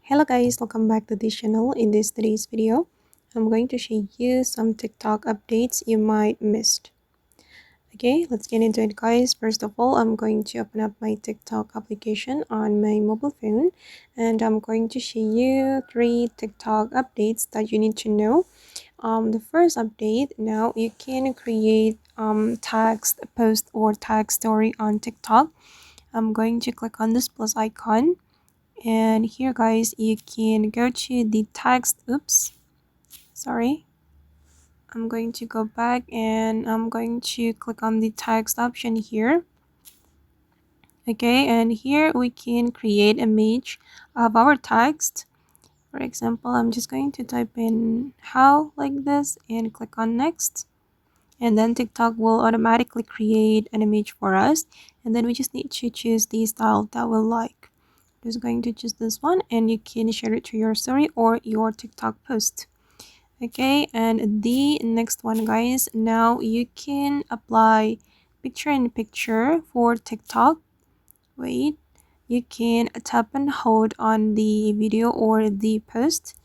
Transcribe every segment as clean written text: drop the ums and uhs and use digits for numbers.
Hello guys, welcome back to this channel. In today's video, I'm going to show you some TikTok updates you might missed. Okay, let's get into it guys. First of all, I'm going to open up my TikTok application on my mobile phone and I'm going to show you 3 TikTok updates that you need to know. The first update, now you can create text post or tag story on TikTok. I'm going to click on this plus icon. And here guys, you can go to the text. I'm going to go back and I'm going to click on the text option here. Okay, and here we can create an image of our text. For example, I'm just going to type in how like this and click on next, and then TikTok will automatically create an image for us, and then we just need to choose the style that we like. Just going to choose this one and you can share it to your story or your TikTok post. Okay, and the next one guys, now you can apply picture in picture for TikTok. Wait, you can tap and hold on the video or the post,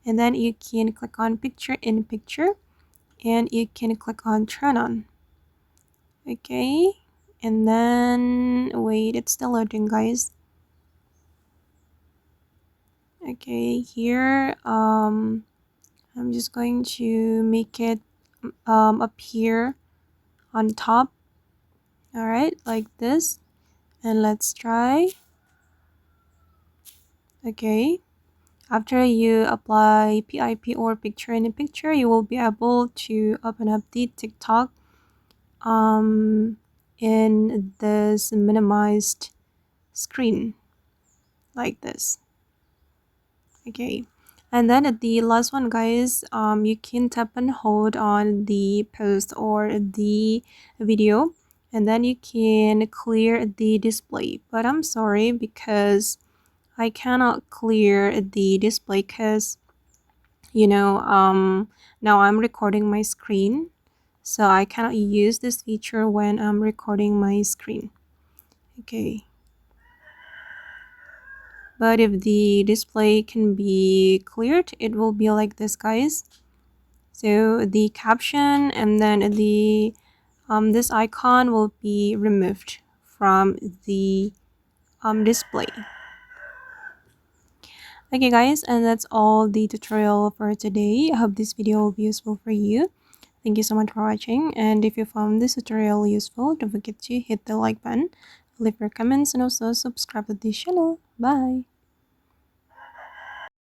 and then you can click on picture in picture and you can click on turn on. Okay, and then wait, it's still loading guys. Okay, here I'm just going to make it appear on top. All right, like this, and let's try. Okay, after you apply PIP or picture in a picture, you will be able to open up the TikTok in this minimized screen like this. Okay, and then at the last one guys, you can tap and hold on the post or the video, and then you can clear the display. But I'm sorry because I cannot clear the display because now I'm recording my screen, so I cannot use this feature when I'm recording my screen. Okay, but if the display can be cleared, it will be like this guys. So the caption and then the this icon will be removed from the display. Okay guys, and that's all the tutorial for today. I hope this video will be useful for you. Thank you so much for watching, and if you found this tutorial useful, don't forget to hit the like button, leave your comments, and also subscribe to this channel. Bye.